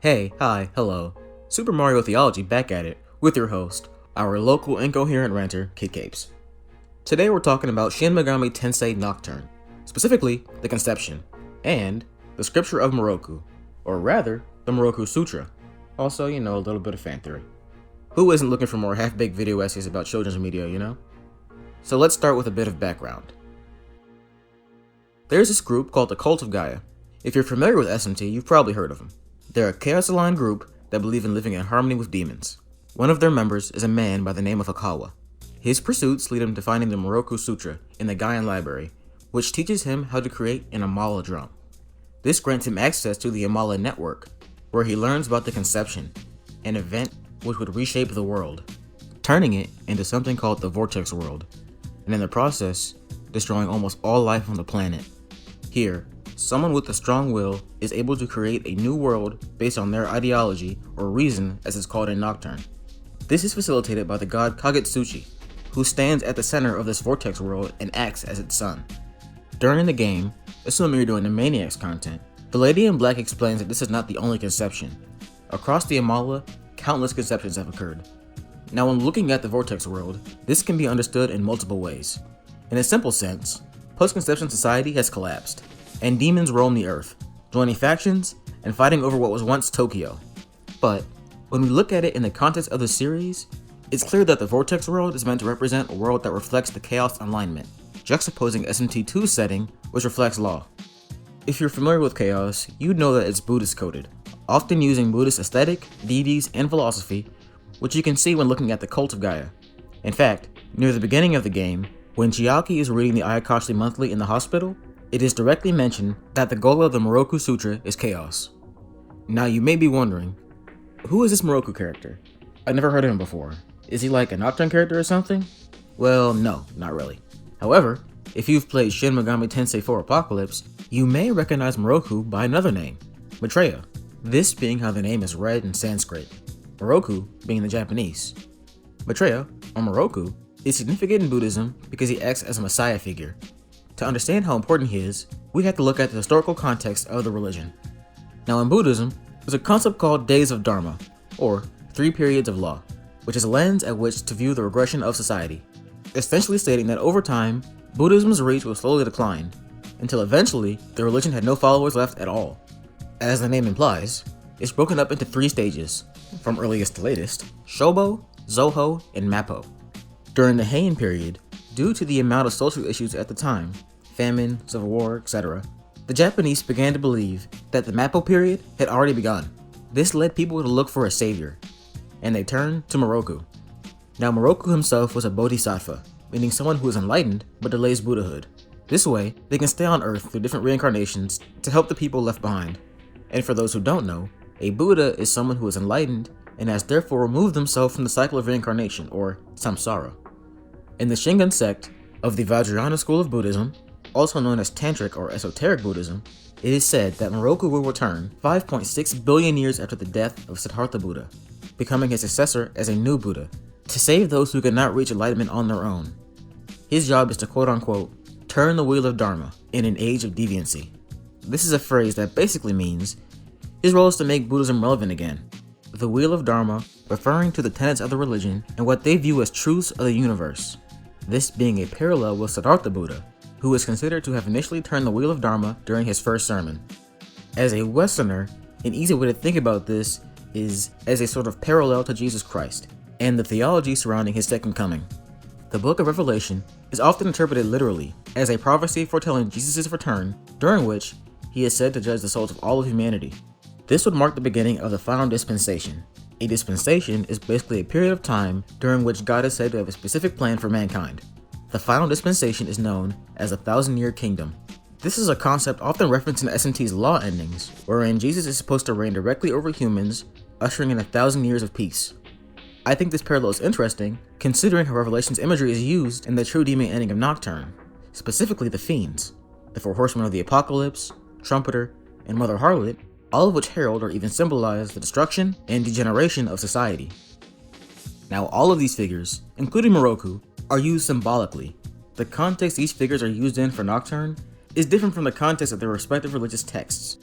Hey, hi, hello. Super Mario Theology back at it with your host, our local incoherent ranter, Kid Capes. Today we're talking about Shin Megami Tensei Nocturne, specifically the conception, and the scripture of Miroku, or rather, the Miroku Sutra. Also, a little bit of fan theory. Who isn't looking for more half-baked video essays about children's media, So let's start with a bit of background. There's this group called the Cult of Gaia. If you're familiar with SMT, you've probably heard of them. They're a chaos-aligned group that believe in living in harmony with demons. One of their members is a man by the name of Hakawa. His pursuits lead him to finding the Miroku Sutra in the Gaian library, which teaches him how to create an Amala drum. This grants him access to the Amala network, where he learns about the conception, an event which would reshape the world, turning it into something called the Vortex World, and in the process, destroying almost all life on the planet. Here, someone with a strong will is able to create a new world based on their ideology or reason, as it's called in Nocturne. This is facilitated by the god Kagutsuchi, who stands at the center of this vortex world and acts as its sun. During the game, assuming you're doing the Maniacs content, the Lady in Black explains that this is not the only conception. Across the Amala, countless conceptions have occurred. Now, when looking at the vortex world, this can be understood in multiple ways. In a simple sense, post-conception society has collapsed, and demons roam the earth, joining factions and fighting over what was once Tokyo. But when we look at it in the context of the series, it's clear that the Vortex World is meant to represent a world that reflects the chaos alignment, juxtaposing SMT2's setting, which reflects law. If you're familiar with chaos, you'd know that it's Buddhist coded, often using Buddhist aesthetic, deities, and philosophy, which you can see when looking at the Cult of Gaia. In fact, near the beginning of the game, when Chiaki is reading the Ayakashi Monthly in the hospital, it is directly mentioned that the goal of the Miroku Sutra is chaos. Now you may be wondering, who is this Miroku character? I've never heard of him before. Is he like a Nocturne character or something? Well, no, not really. However, if you've played Shin Megami Tensei 4 Apocalypse, you may recognize Miroku by another name, Maitreya, this being how the name is read in Sanskrit, Miroku being the Japanese. Maitreya, or Miroku, is significant in Buddhism because he acts as a messiah figure. To understand how important he is, we have to look at the historical context of the religion. Now in Buddhism, there's a concept called days of Dharma, or 3 periods of law, which is a lens at which to view the regression of society, essentially stating that over time, Buddhism's reach will slowly decline, until eventually the religion had no followers left at all. As the name implies, it's broken up into 3 stages, from earliest to latest, Shobo, Zoho, and Mappo. During the Heian period, due to the amount of social issues at the time, famine, civil war, etc., the Japanese began to believe that the Mappo period had already begun. This led people to look for a savior, and they turned to Miroku. Now Miroku himself was a bodhisattva, meaning someone who is enlightened but delays Buddhahood. This way, they can stay on Earth through different reincarnations to help the people left behind. And for those who don't know, a Buddha is someone who is enlightened and has therefore removed themselves from the cycle of reincarnation, or samsara. In the Shingon sect of the Vajrayana school of Buddhism, also known as Tantric or Esoteric Buddhism, it is said that Miroku will return 5.6 billion years after the death of Siddhartha Buddha, becoming his successor as a new Buddha, to save those who could not reach enlightenment on their own. His job is to quote-unquote, turn the wheel of Dharma in an age of deviancy. This is a phrase that basically means his role is to make Buddhism relevant again. The wheel of Dharma referring to the tenets of the religion and what they view as truths of the universe. This being a parallel with Siddhartha Buddha, who is considered to have initially turned the wheel of Dharma during his first sermon. As a Westerner, an easy way to think about this is as a sort of parallel to Jesus Christ, and the theology surrounding his second coming. The book of Revelation is often interpreted literally as a prophecy foretelling Jesus' return, during which he is said to judge the souls of all of humanity. This would mark the beginning of the final dispensation. A dispensation is basically a period of time during which God is said to have a specific plan for mankind. The final dispensation is known as the 1,000-year kingdom. This is a concept often referenced in SMT's law endings, wherein Jesus is supposed to reign directly over humans, ushering in 1,000 years of peace. I think this parallel is interesting, considering how Revelation's imagery is used in the true demon ending of Nocturne, specifically the Fiends, the 4 horsemen of the Apocalypse, Trumpeter, and Mother Harlot, all of which herald or even symbolize the destruction and degeneration of society. Now all of these figures, including Miroku, are used symbolically. The context these figures are used in for Nocturne is different from the context of their respective religious texts.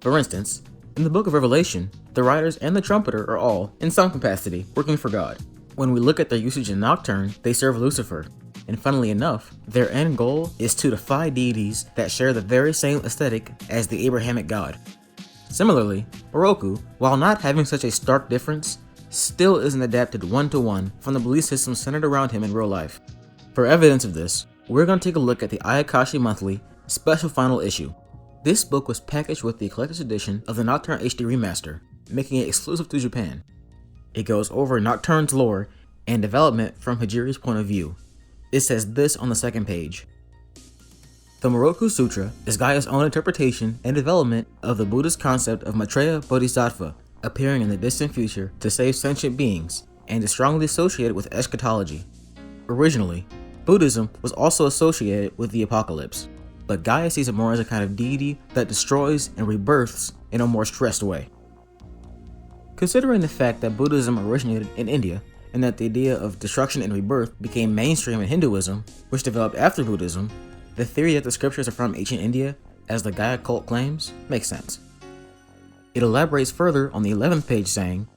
For instance, In the book of Revelation, the writers and the trumpeter are all, in some capacity, working for God. When we look at their usage in Nocturne, they serve Lucifer. And funnily enough, their end goal is to defy deities that share the very same aesthetic as the Abrahamic God. Similarly, Miroku, while not having such a stark difference, still isn't adapted one-to-one from the belief system centered around him in real life. For evidence of this, we're going to take a look at the Ayakashi Monthly Special Final Issue. This book was packaged with the collector's edition of the Nocturne HD Remaster, making it exclusive to Japan. It goes over Nocturne's lore and development from Hijiri's point of view. It says this on the second page. The Miroku Sutra is Gaia's own interpretation and development of the Buddhist concept of Maitreya Bodhisattva appearing in the distant future to save sentient beings, and is strongly associated with eschatology. Originally, Buddhism was also associated with the apocalypse, but Gaia sees it more as a kind of deity that destroys and rebirths in a more stressed way. Considering the fact that Buddhism originated in India, and that the idea of destruction and rebirth became mainstream in Hinduism, which developed after Buddhism, the theory that the scriptures are from ancient India, as the Gaia cult claims, makes sense. It elaborates further on the 11th page saying,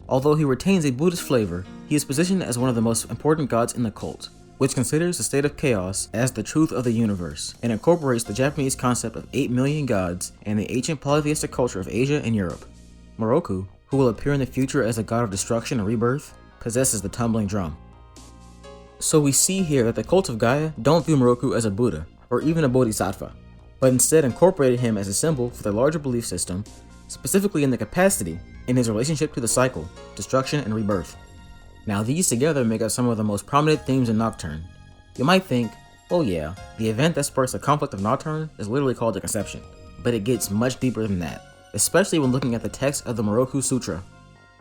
although he retains a Buddhist flavor, he is positioned as one of the most important gods in the cult, which considers the state of chaos as the truth of the universe, and incorporates the Japanese concept of 8 million gods and the ancient polytheistic culture of Asia and Europe. Miroku, who will appear in the future as a god of destruction and rebirth, possesses the tumbling drum. So we see here that the cult of Gaia don't view Miroku as a Buddha, or even a Bodhisattva, but instead incorporated him as a symbol for their larger belief system, specifically in the capacity in his relationship to the cycle, destruction, and rebirth. Now these together make up some of the most prominent themes in Nocturne. You might think, oh yeah, the event that sparks the conflict of Nocturne is literally called the Conception, but it gets much deeper than that, especially when looking at the text of the Miroku Sutra.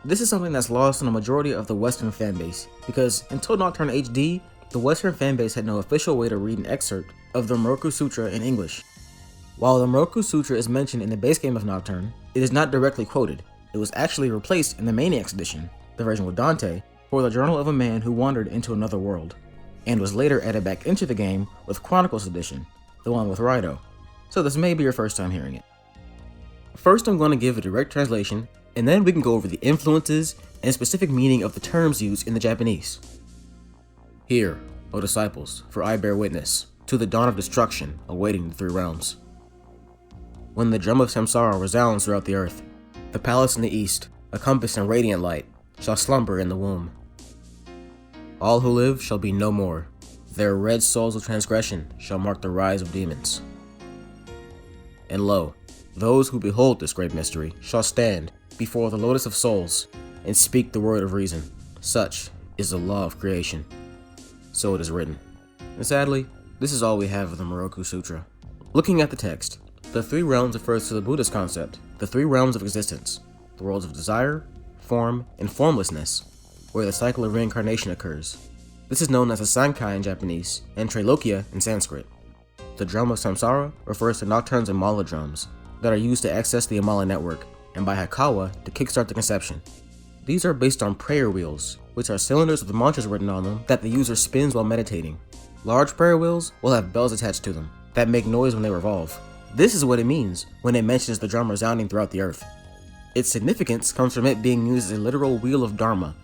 This is something that's lost on a majority of the Western fanbase, because until Nocturne HD, the Western fanbase had no official way to read an excerpt of the Miroku Sutra in English. While the Miroku Sutra is mentioned in the base game of Nocturne, it is not directly quoted. It was actually replaced in the Maniacs edition, the version with Dante, for the journal of a man who wandered into another world, and was later added back into the game with Chronicles edition, the one with Raido. So this may be your first time hearing it. First I'm going to give a direct translation, and then we can go over the influences and specific meaning of the terms used in the Japanese. Hear, O disciples, for I bear witness to the dawn of destruction awaiting the 3 realms. When the drum of samsara resounds throughout the earth, the palace in the east, a compass in radiant light, shall slumber in the womb. All who live shall be no more. Their red souls of transgression shall mark the rise of demons. And lo, those who behold this great mystery shall stand before the lotus of souls and speak the word of reason. Such is the law of creation. So it is written. And sadly, this is all we have of the Miroku Sutra. Looking at the text, the 3 realms refers to the Buddhist concept, the 3 realms of existence, the worlds of desire, form, and formlessness, where the cycle of reincarnation occurs. This is known as the Sankai in Japanese, and Trailokia in Sanskrit. The drum of samsara refers to Nocturne's Amala drums that are used to access the Amala network, and by Hakawa to kickstart the conception. These are based on prayer wheels, which are cylinders with mantras written on them that the user spins while meditating. Large prayer wheels will have bells attached to them that make noise when they revolve. This is what it means when it mentions the drum resounding throughout the earth. Its significance comes from it being used as a literal wheel of Dharma,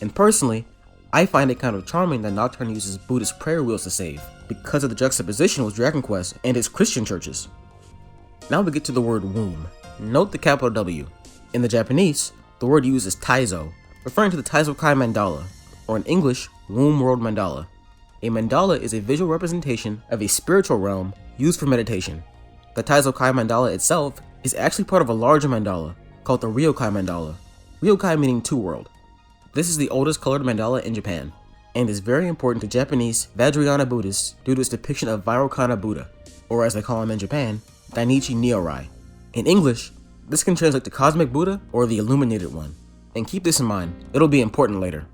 and personally, I find it kind of charming that Nocturne uses Buddhist prayer wheels to save, because of the juxtaposition with Dragon Quest and its Christian churches. Now we get to the word womb. Note the capital W. In the Japanese, the word used is Taizo, referring to the Taizokai Mandala, or in English, Womb World Mandala. A mandala is a visual representation of a spiritual realm used for meditation. The Taizokai Mandala itself is actually part of a larger mandala called the Ryokai Mandala, Ryokai meaning 2 world. This is the oldest colored mandala in Japan, and is very important to Japanese Vajrayana Buddhists due to its depiction of Vairocana Buddha, or as they call him in Japan, Dainichi Nyorai. In English, this can translate to Cosmic Buddha or the Illuminated One, and keep this in mind, it'll be important later.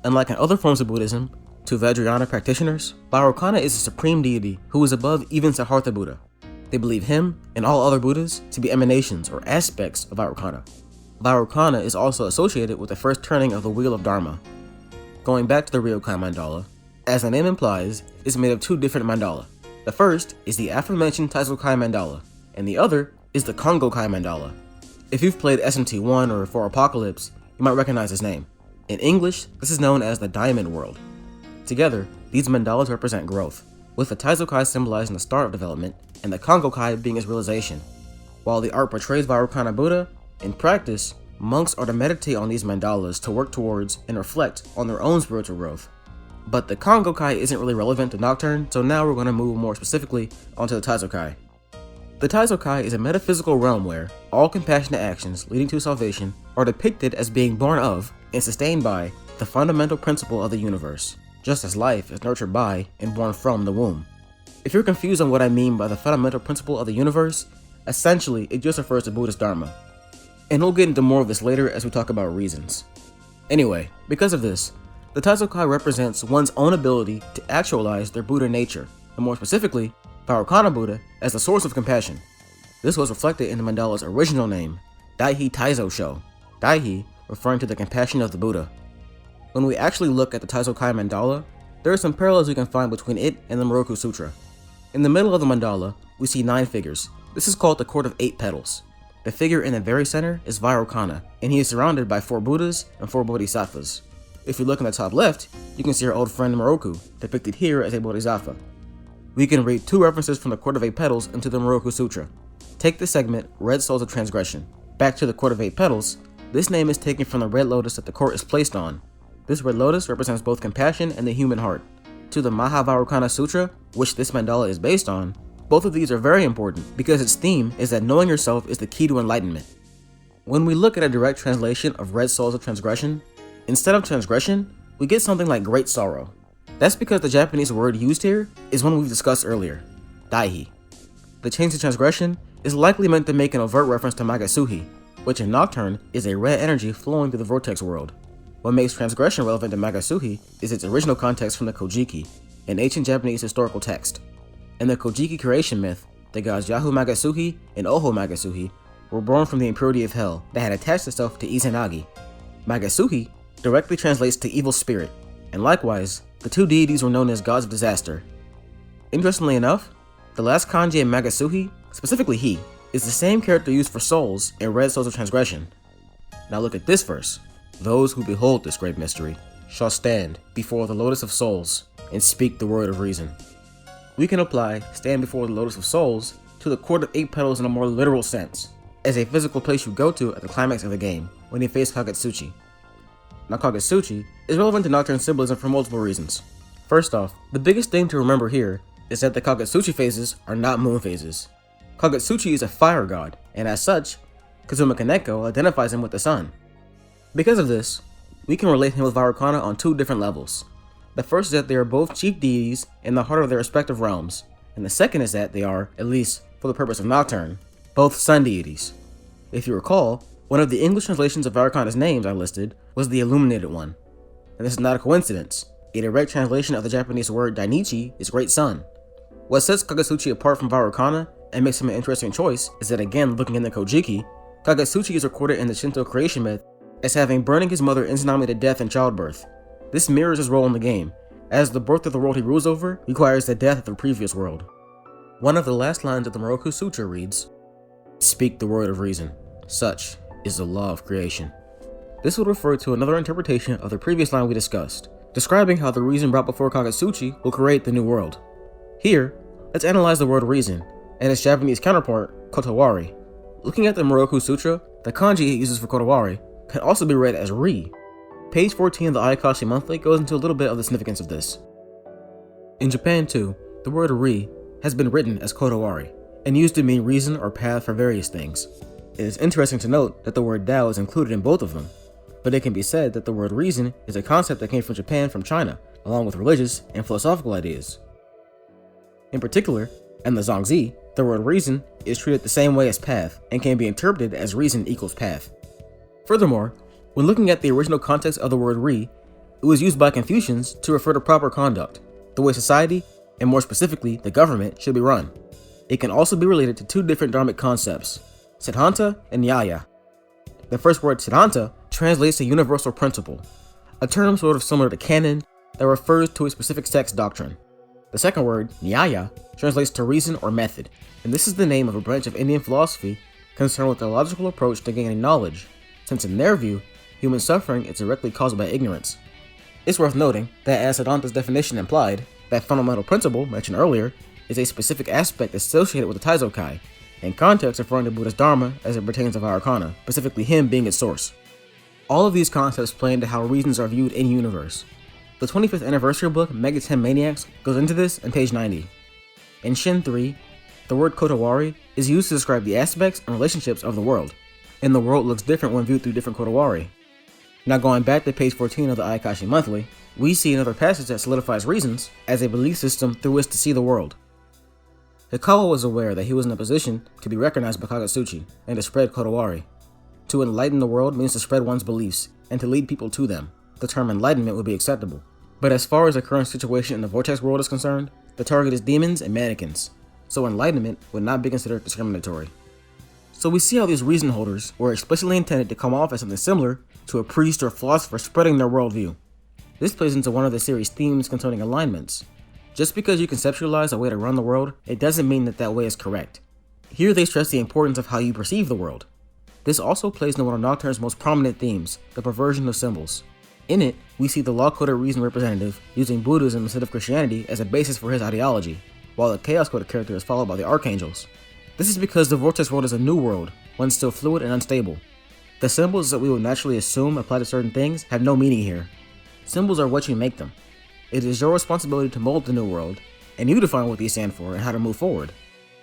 Unlike in other forms of Buddhism, to Vajrayana practitioners, Vairocana is a supreme deity who is above even Siddhartha Buddha. They believe him and all other Buddhas to be emanations or aspects of Vairocana. Vairocana is also associated with the first turning of the Wheel of Dharma. Going back to the Ryokai Mandala, as the name implies, it's made of 2 different mandala. The first is the aforementioned Taizokai Mandala, and the other is the Kongokai Mandala, If you've played SMT1 or For Apocalypse, you might recognize his name. In English, this is known as the Diamond World. Together, these mandalas represent growth, with the Taizokai symbolizing the start of development and the Kongokai being its realization. While the art portrays Vairocana Buddha, in practice, monks are to meditate on these mandalas to work towards and reflect on their own spiritual growth. But the Kongokai isn't really relevant to Nocturne, so now we're going to move more specifically onto the Taizokai. The Taizokai is a metaphysical realm where all compassionate actions leading to salvation are depicted as being born of and sustained by the fundamental principle of the universe, just as life is nurtured by and born from the womb. If you're confused on what I mean by the fundamental principle of the universe, essentially it just refers to Buddhist Dharma. And we'll get into more of this later as we talk about reasons. Anyway, because of this, the Taizokai represents one's own ability to actualize their Buddha nature, and more specifically, Vairocana Buddha as the source of compassion. This was reflected in the mandala's original name, Daihi Taizo Sho, Daihi referring to the compassion of the Buddha. When we actually look at the Taizokai mandala, there are some parallels we can find between it and the Miroku Sutra. In the middle of the mandala, we see 9 figures. This is called the Court of 8 Petals. The figure in the very center is Vairocana, and he is surrounded by 4 Buddhas and 4 Bodhisattvas. If you look in the top left, you can see our old friend Miroku, depicted here as a Bodhisattva. We can read 2 references from the Court of 8 Petals into the Miroku Sutra. Take the segment, Red Souls of Transgression. Back to the Court of 8 Petals, this name is taken from the red lotus that the court is placed on. This red lotus represents both compassion and the human heart. To the Mahavairocana Sutra, which this mandala is based on, both of these are very important because its theme is that knowing yourself is the key to enlightenment. When we look at a direct translation of Red Souls of Transgression, instead of transgression, we get something like great sorrow. That's because the Japanese word used here is one we've discussed earlier, daihi. The change to transgression is likely meant to make an overt reference to Magasuhi, which in Nocturne is a red energy flowing through the vortex world. What makes transgression relevant to Magasuhi is its original context from the Kojiki, an ancient Japanese historical text. In the Kojiki creation myth, the gods Yahu Magasuhi and Oho Magasuhi were born from the impurity of hell that had attached itself to Izanagi. Magasuhi directly translates to evil spirit, and likewise, the 2 deities were known as gods of disaster. Interestingly enough, the last kanji in Magasuhi, specifically he, is the same character used for souls in Red Souls of Transgression. Now look at this verse. Those who behold this great mystery shall stand before the lotus of souls and speak the word of reason. We can apply stand before the lotus of souls to the Court of 8 Petals in a more literal sense, as a physical place you go to at the climax of the game when you face Kagetsuchi. Now Kagetsuchi is relevant to Nocturne symbolism for multiple reasons. First off, the biggest thing to remember here is that the Kagetsuchi phases are not moon phases. Kagetsuchi is a fire god, and as such, Kazuma Kaneko identifies him with the sun. Because of this, we can relate him with Vairocana on 2 different levels. The first is that they are both chief deities in the heart of their respective realms, and the second is that they are, at least for the purpose of Nocturne, both sun deities. If you recall, one of the English translations of Vairocana's names I listed was the Illuminated One, and this is not a coincidence. A direct translation of the Japanese word Dainichi is Great Sun. What sets Kagetsuchi apart from Vairocana and makes him an interesting choice is that, again looking in the Kojiki, Kagetsuchi is recorded in the Shinto creation myth as having burning his mother Izanami to death in childbirth. This mirrors his role in the game, as the birth of the world he rules over requires the death of the previous world. One of the last lines of the Miroku Sutra reads, "Speak the word of reason. Such is the law of creation." This would refer to another interpretation of the previous line we discussed, describing how the reason brought before Kagetsuchi will create the new world. Here, let's analyze the word reason and its Japanese counterpart, kotowari. Looking at the Miroku Sutra, the kanji it uses for kotowari can also be read as ri. Page 14 of the Ayakashi Monthly goes into a little bit of the significance of this. In Japan too, the word ri has been written as kotowari, and used to mean reason or path for various things. It is interesting to note that the word Tao is included in both of them, but it can be said that the word reason is a concept that came from Japan from China, along with religious and philosophical ideas. In particular, in the Zongzi, the word reason is treated the same way as path, and can be interpreted as reason equals path. Furthermore, when looking at the original context of the word ri, it was used by Confucians to refer to proper conduct, the way society, and more specifically the government, should be run. It can also be related to 2 different dharmic concepts, Siddhanta and Nyaya. The first word, Siddhanta, translates to universal principle, a term sort of similar to canon that refers to a specific text doctrine. The second word, Nyaya, translates to reason or method, and this is the name of a branch of Indian philosophy concerned with the logical approach to gaining knowledge, since in their view, human suffering is directly caused by ignorance. It's worth noting that, as Siddhanta's definition implied, that fundamental principle mentioned earlier is a specific aspect associated with the Taizokai, in context referring to Buddhist Dharma as it pertains to Vairocana, specifically him being its source. All of these concepts play into how reasons are viewed in universe. The 25th anniversary book, Mega 10 Maniacs, goes into this on page 90. In Shin 3, the word Kotowari is used to describe the aspects and relationships of the world, and the world looks different when viewed through different Kotowari. Now going back to page 14 of the Ayakashi Monthly, we see another passage that solidifies reasons as a belief system through which to see the world. Hikawa was aware that he was in a position to be recognized by Kagutsuchi and to spread Kotowari. To enlighten the world means to spread one's beliefs and to lead people to them. The term enlightenment would be acceptable. But as far as the current situation in the Vortex world is concerned, the target is demons and mannequins, so enlightenment would not be considered discriminatory. So we see how these reason holders were explicitly intended to come off as something similar to a priest or philosopher spreading their worldview. This plays into one of the series' themes concerning alignments. Just because you conceptualize a way to run the world, it doesn't mean that that way is correct. Here they stress the importance of how you perceive the world. This also plays into one of Nocturne's most prominent themes, the perversion of symbols. In it, we see the law-coded reason representative using Buddhism instead of Christianity as a basis for his ideology, while the chaos-coded character is followed by the archangels. This is because the Vortex world is a new world, one still fluid and unstable. The symbols that we would naturally assume apply to certain things have no meaning here. Symbols are what you make them. It is your responsibility to mold the new world, and you define what these stand for and how to move forward.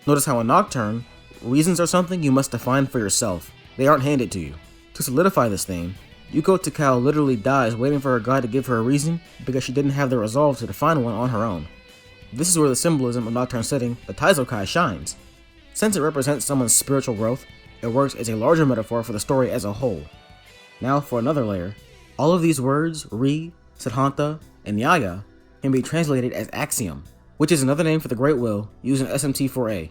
Notice how in Nocturne, reasons are something you must define for yourself. They aren't handed to you. To solidify this theme, Yuko Takao literally dies waiting for her god to give her a reason because she didn't have the resolve to define one on her own. This is where the symbolism of Nocturne's setting, the Taizokai, shines. Since it represents someone's spiritual growth, it works as a larger metaphor for the story as a whole. Now for another layer, all of these words, Ri, Siddhanta, and Nyaya, can be translated as axiom, which is another name for the Great Will used in SMT4A.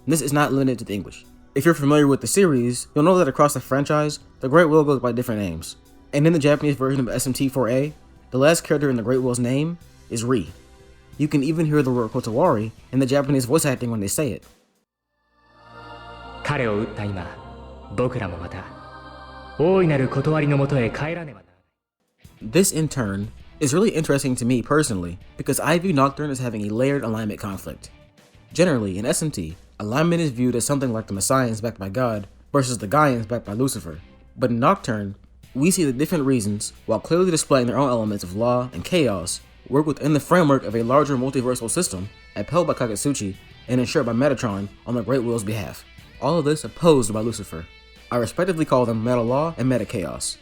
This is not limited to the English. If you're familiar with the series, you'll know that across the franchise, the Great Will goes by different names. And in the Japanese version of SMT4A, the last character in the Great Will's name is Ri. You can even hear the word Kotowari in the Japanese voice acting when they say it. This, in turn, is really interesting to me personally because I view Nocturne as having a layered alignment conflict. Generally, in SMT, alignment is viewed as something like the Messiahs backed by God versus the Gaians backed by Lucifer. But in Nocturne, we see the different reasons, while clearly displaying their own elements of law and chaos, work within the framework of a larger multiversal system upheld by Kagutsuchi and ensured by Metatron on the Great Will's behalf. All of this opposed by Lucifer. I respectively call them Meta Law and Meta Chaos.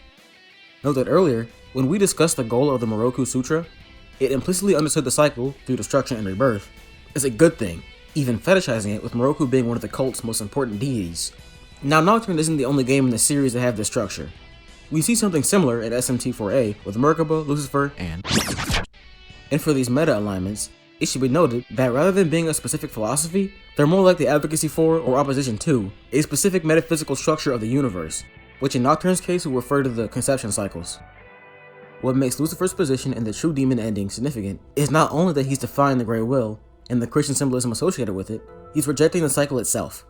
Note that earlier, when we discussed the goal of the Miroku Sutra, it implicitly understood the cycle through destruction and rebirth as a good thing, even fetishizing it with Miroku being one of the cult's most important deities. Now Nocturne isn't the only game in the series to have this structure. We see something similar in SMT4A with Merkaba, Lucifer, and for these meta alignments, it should be noted that rather than being a specific philosophy, they're more like the advocacy for or opposition to a specific metaphysical structure of the universe, which in Nocturne's case will refer to the conception cycles. What makes Lucifer's position in the true demon ending significant is not only that he's defying the Great Will and the Christian symbolism associated with it, he's rejecting the cycle itself.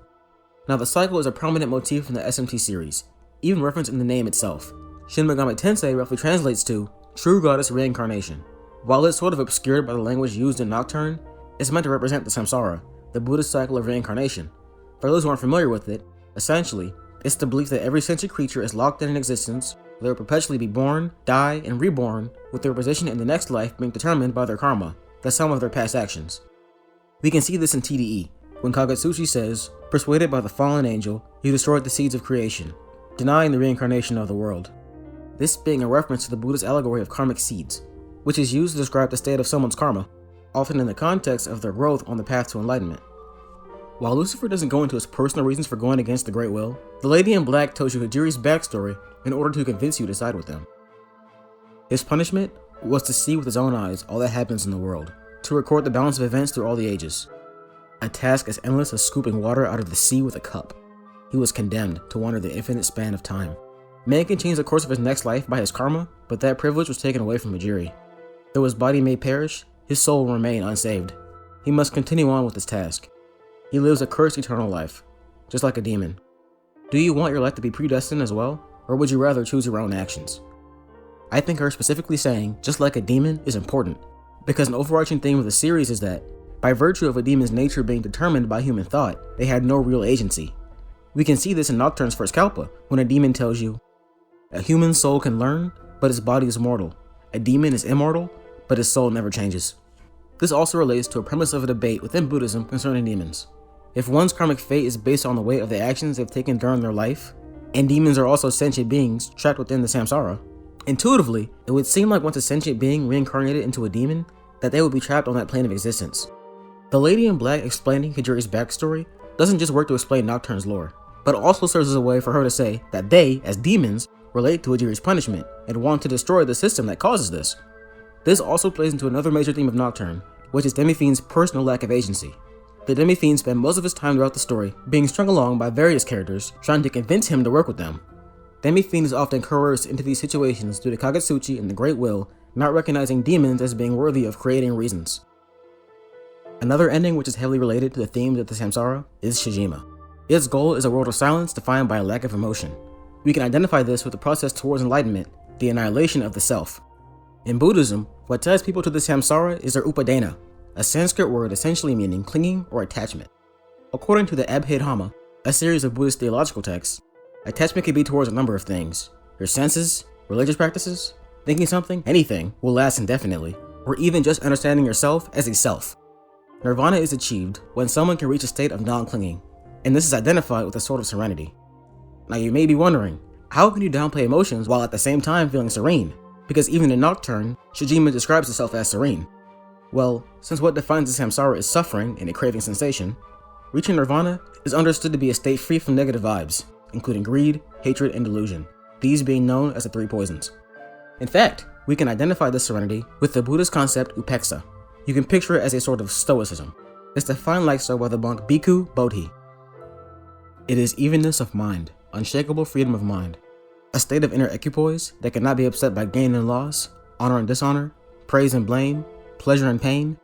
Now the cycle is a prominent motif in the SMT series, even referenced in the name itself. Shin Megami Tensei roughly translates to True Goddess Reincarnation. While it's sort of obscured by the language used in Nocturne, it's meant to represent the samsara, the Buddhist cycle of reincarnation. For those who aren't familiar with it, essentially, it's the belief that every sentient creature is locked in an existence where they will perpetually be born, die, and reborn, with their position in the next life being determined by their karma, the sum of their past actions. We can see this in TDE, when Kagutsuchi says, persuaded by the fallen angel, he destroyed the seeds of creation, denying the reincarnation of the world. This being a reference to the Buddhist allegory of karmic seeds, which is used to describe the state of someone's karma, often in the context of their growth on the path to enlightenment. While Lucifer doesn't go into his personal reasons for going against the Great Will, the Lady in Black tells you Hajiri's backstory in order to convince you to side with them. His punishment was to see with his own eyes all that happens in the world, to record the balance of events through all the ages. A task as endless as scooping water out of the sea with a cup. He was condemned to wander the infinite span of time. Man can change the course of his next life by his karma, but that privilege was taken away from Hajiri. Though his body may perish, his soul will remain unsaved. He must continue on with his task. He lives a cursed eternal life, just like a demon. Do you want your life to be predestined as well, or would you rather choose your own actions? I think her specifically saying, just like a demon, is important, because an overarching theme of the series is that, by virtue of a demon's nature being determined by human thought, they had no real agency. We can see this in Nocturne's first kalpa, when a demon tells you, a human soul can learn, but his body is mortal. A demon is immortal, but his soul never changes. This also relates to a premise of a debate within Buddhism concerning demons. If one's karmic fate is based on the weight of the actions they've taken during their life, and demons are also sentient beings trapped within the samsara, intuitively, it would seem like once a sentient being reincarnated into a demon, that they would be trapped on that plane of existence. The lady in black explaining Hijiri's backstory doesn't just work to explain Nocturne's lore, but also serves as a way for her to say that they, as demons, relate to Hijiri's punishment and want to destroy the system that causes this. This also plays into another major theme of Nocturne, which is Demi-Fiend's personal lack of agency. The Demi-Fiend spent most of his time throughout the story being strung along by various characters trying to convince him to work with them. Demi-Fiend is often coerced into these situations due to Kagutsuchi and the Great Will not recognizing demons as being worthy of creating reasons. Another ending which is heavily related to the themes of the samsara is Shijima. Its goal is a world of silence defined by a lack of emotion. We can identify this with the process towards enlightenment, the annihilation of the self. In Buddhism, what ties people to the samsara is their upadana, a Sanskrit word essentially meaning clinging or attachment. According to the Abhidhamma, a series of Buddhist theological texts, attachment can be towards a number of things. Your senses, religious practices, thinking something, anything, will last indefinitely, or even just understanding yourself as a self. Nirvana is achieved when someone can reach a state of non-clinging, and this is identified with a sort of serenity. Now you may be wondering, how can you downplay emotions while at the same time feeling serene? Because even in Nocturne, Shijima describes herself as serene. Well, since what defines the samsara is suffering and a craving sensation, reaching nirvana is understood to be a state free from negative vibes, including greed, hatred, and delusion, these being known as the three poisons. In fact, we can identify this serenity with the Buddhist concept upekkha. You can picture it as a sort of stoicism. It's defined like so by the monk Bhikkhu Bodhi. It is evenness of mind, unshakable freedom of mind, a state of inner equipoise that cannot be upset by gain and loss, honor and dishonor, praise and blame, pleasure and pain.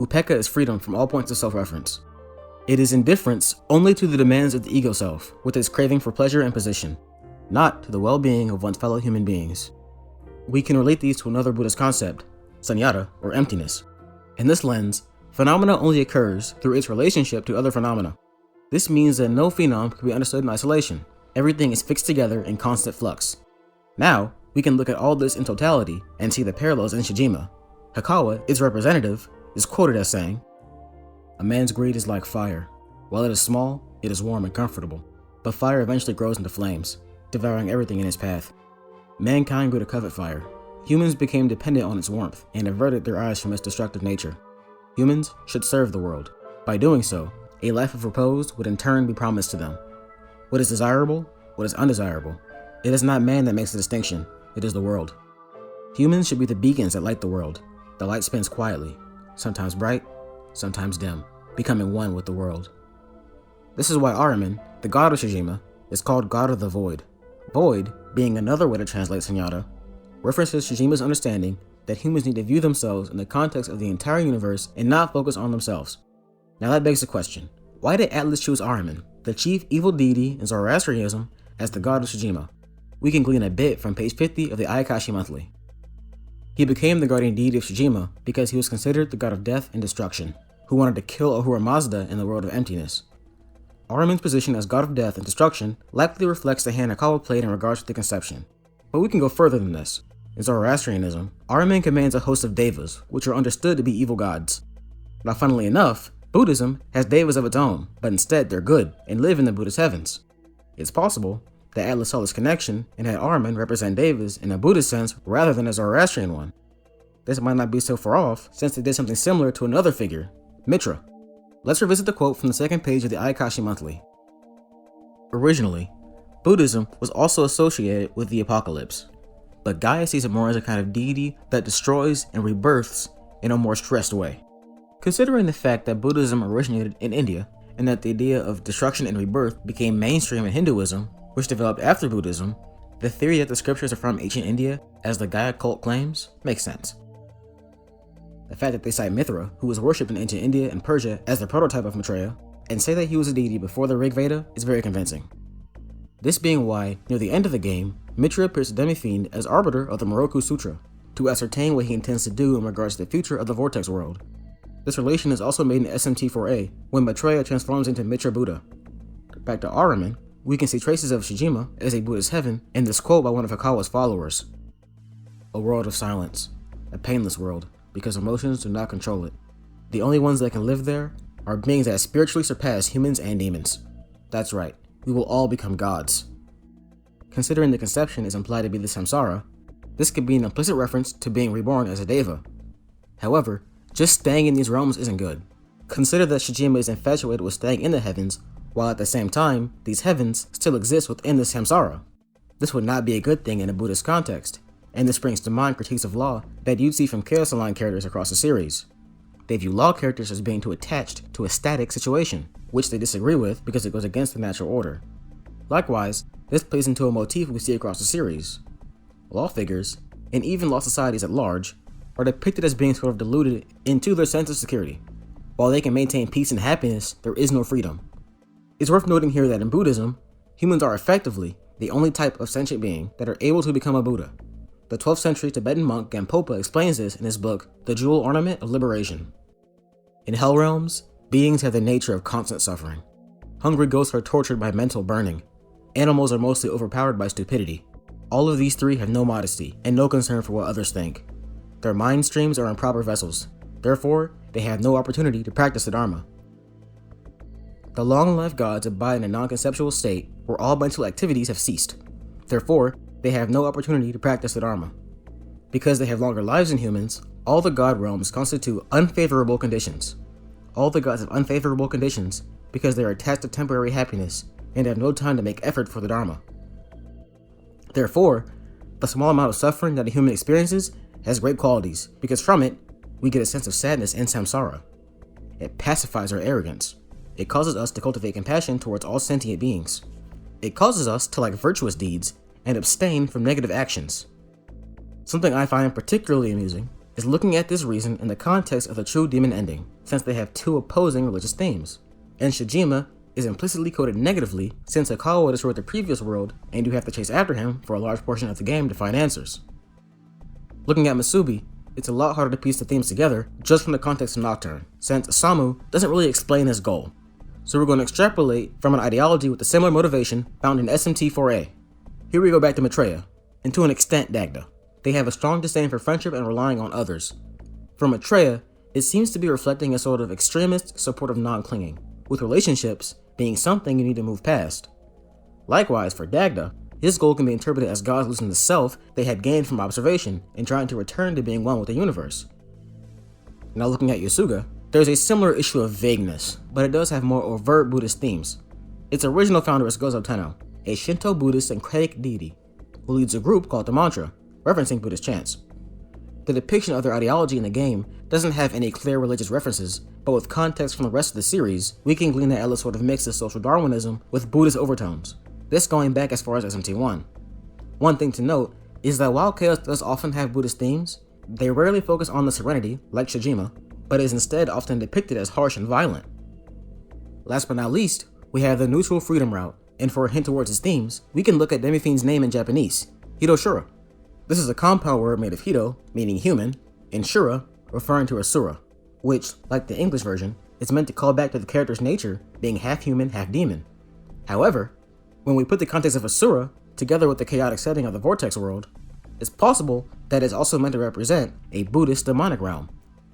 Upekkha is freedom from all points of self-reference. It is indifference only to the demands of the ego self, with its craving for pleasure and position, not to the well-being of one's fellow human beings. We can relate these to another Buddhist concept, sunyata, or emptiness. In this lens, phenomena only occurs through its relationship to other phenomena. This means that no phenom can be understood in isolation. Everything is fixed together in constant flux. Now, we can look at all this in totality and see the parallels in Shijima. Hikawa, its representative, is quoted as saying, "A man's greed is like fire. While it is small, it is warm and comfortable. But fire eventually grows into flames, devouring everything in its path. Mankind grew to covet fire. Humans became dependent on its warmth and averted their eyes from its destructive nature. Humans should serve the world. By doing so, a life of repose would in turn be promised to them. What is desirable? What is undesirable? It is not man that makes the distinction, it is the world. Humans should be the beacons that light the world. The light spins quietly, sometimes bright, sometimes dim, becoming one with the world." This is why Ahriman, the god of Shijima, is called God of the Void. Void, being another way to translate sunyata, references Shijima's understanding that humans need to view themselves in the context of the entire universe and not focus on themselves. Now that begs the question, why did Atlas choose Ahriman, the chief evil deity in Zoroastrianism, as the god of Shijima? We can glean a bit from page 50 of the Ayakashi Monthly. He became the guardian deity of Shijima because he was considered the god of death and destruction, who wanted to kill Ahura Mazda in the world of emptiness. Ahriman's position as god of death and destruction likely reflects the hand Hikawa played in regards to the conception. But we can go further than this. In Zoroastrianism, Ahriman commands a host of devas, which are understood to be evil gods. Now funnily enough, Buddhism has devas of its own, but instead they're good and live in the Buddhist heavens. It's possible that Atlas saw this connection and had Ahriman represent devas in a Buddhist sense rather than a Zoroastrian one. This might not be so far off since they did something similar to another figure, Mitra. Let's revisit the quote from the second page of the Ayakashi Monthly. Originally, Buddhism was also associated with the apocalypse, but Gaia sees it more as a kind of deity that destroys and rebirths in a more stressed way. Considering the fact that Buddhism originated in India and that the idea of destruction and rebirth became mainstream in Hinduism, which developed after Buddhism, the theory that the scriptures are from ancient India, as the Gaia cult claims, makes sense. The fact that they cite Mithra, who was worshipped in ancient India and Persia, as the prototype of Maitreya, and say that he was a deity before the Rig Veda is very convincing. This being why, near the end of the game, Mitra appears to Demi-Fiend as arbiter of the Miroku Sutra, to ascertain what he intends to do in regards to the future of the Vortex world. This relation is also made in SMT4A, when Maitreya transforms into Mitra Buddha. Back to Ahriman, we can see traces of Shijima as a Buddhist heaven in this quote by one of Hikawa's followers. A world of silence, a painless world, because emotions do not control it. The only ones that can live there are beings that spiritually surpass humans and demons. That's right, we will all become gods. Considering the conception is implied to be the samsara, this could be an implicit reference to being reborn as a deva. However, just staying in these realms isn't good. Consider that Shijima is infatuated with staying in the heavens, while at the same time, these heavens still exist within the samsara. This would not be a good thing in a Buddhist context, and this brings to mind critiques of law that you'd see from Chaos Aligned characters across the series. They view law characters as being too attached to a static situation, which they disagree with because it goes against the natural order. Likewise, this plays into a motif we see across the series. Law figures, and even law societies at large, are depicted as being sort of deluded into their sense of security. While they can maintain peace and happiness, there is no freedom. It's worth noting here that in Buddhism, humans are effectively the only type of sentient being that are able to become a Buddha. The 12th century Tibetan monk Gampopa explains this in his book, The Jewel Ornament of Liberation. In hell realms, beings have the nature of constant suffering. Hungry ghosts are tortured by mental burning. Animals are mostly overpowered by stupidity. All of these three have no modesty and no concern for what others think. Their mind streams are improper vessels. Therefore, they have no opportunity to practice the Dharma. The long-lived gods abide in a non-conceptual state where all mental activities have ceased. Therefore, they have no opportunity to practice the Dharma. Because they have longer lives than humans, all the god realms constitute unfavorable conditions. All the gods have unfavorable conditions because they are attached to temporary happiness and have no time to make effort for the Dharma. Therefore, the small amount of suffering that a human experiences has great qualities because from it, we get a sense of sadness and samsara. It pacifies our arrogance. It causes us to cultivate compassion towards all sentient beings. It causes us to like virtuous deeds and abstain from negative actions. Something I find particularly amusing is looking at this reason in the context of the true demon ending, since they have two opposing religious themes. And Shijima is implicitly coded negatively since Hikawa destroyed the previous world and you have to chase after him for a large portion of the game to find answers. Looking at Musubi, it's a lot harder to piece the themes together just from the context of Nocturne, since Samu doesn't really explain his goal. So we're going to extrapolate from an ideology with a similar motivation found in SMT4A. Here we go back to Maitreya, and to an extent Dagda. They have a strong disdain for friendship and relying on others. For Maitreya, it seems to be reflecting a sort of extremist support of non-clinging, with relationships being something you need to move past. Likewise, for Dagda, his goal can be interpreted as gods losing the self they had gained from observation and trying to return to being one with the universe. Now looking at Yasuga, there's a similar issue of vagueness, but it does have more overt Buddhist themes. Its original founder is Gozo Tenno, a Shinto Buddhist syncretic deity, who leads a group called the Mantra, referencing Buddhist chants. The depiction of their ideology in the game doesn't have any clear religious references, but with context from the rest of the series, we can glean that Ella sort of mixes social Darwinism with Buddhist overtones, this going back as far as SMT1. One thing to note is that while Chaos does often have Buddhist themes, they rarely focus on the serenity, like Shijima, but is instead often depicted as harsh and violent. Last but not least, we have the neutral freedom route, and for a hint towards its themes, we can look at Demi-Fiend's name in Japanese, Hidoshura. This is a compound word made of Hido, meaning human, and Shura, referring to Asura, which, like the English version, is meant to call back to the character's nature being half human, half demon. However, when we put the context of Asura together with the chaotic setting of the Vortex world, it's possible that it's also meant to represent a Buddhist demonic realm.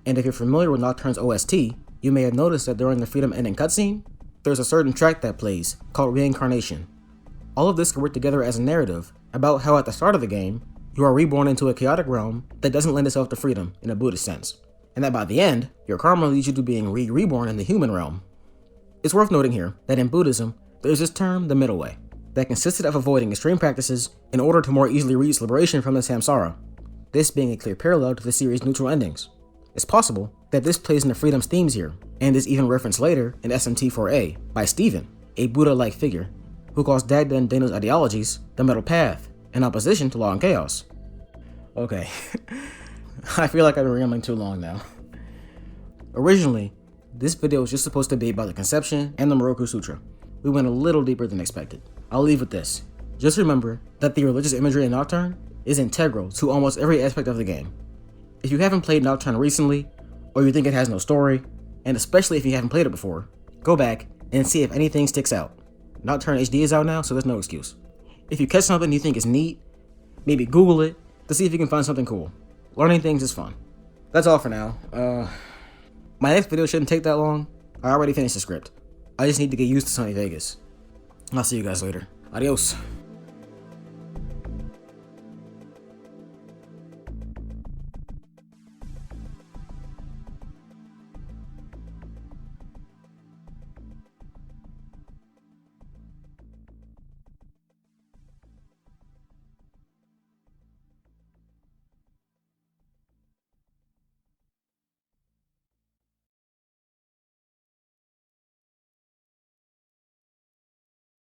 And if you're familiar with Nocturne's OST, you may have noticed that during the Freedom Ending cutscene, there's a certain track that plays, called Reincarnation. All of this can work together as a narrative about how at the start of the game, you are reborn into a chaotic realm that doesn't lend itself to freedom in a Buddhist sense, and that by the end, your karma leads you to being reborn in the human realm. It's worth noting here that in Buddhism, there's this term, the middle way, that consisted of avoiding extreme practices in order to more easily reach liberation from the samsara, this being a clear parallel to the series' neutral endings. It's possible that this plays into freedom's themes here, and is even referenced later in SMT4A by Stephen, a Buddha-like figure, who calls Dagda and Dano's ideologies the middle path, in opposition to law and chaos. Okay, I feel like I've been rambling too long now. Originally, this video was just supposed to be about the conception and the Miroku Sutra. We went a little deeper than expected. I'll leave with this. Just remember that the religious imagery in Nocturne is integral to almost every aspect of the game. If you haven't played Nocturne recently, or you think it has no story, and especially if you haven't played it before, go back and see if anything sticks out. Nocturne HD is out now, so there's no excuse. If you catch something you think is neat, maybe Google it to see if you can find something cool. Learning things is fun. That's all for now. My next video shouldn't take that long. I already finished the script. I just need to get used to Sunny Vegas. I'll see you guys later. Adios.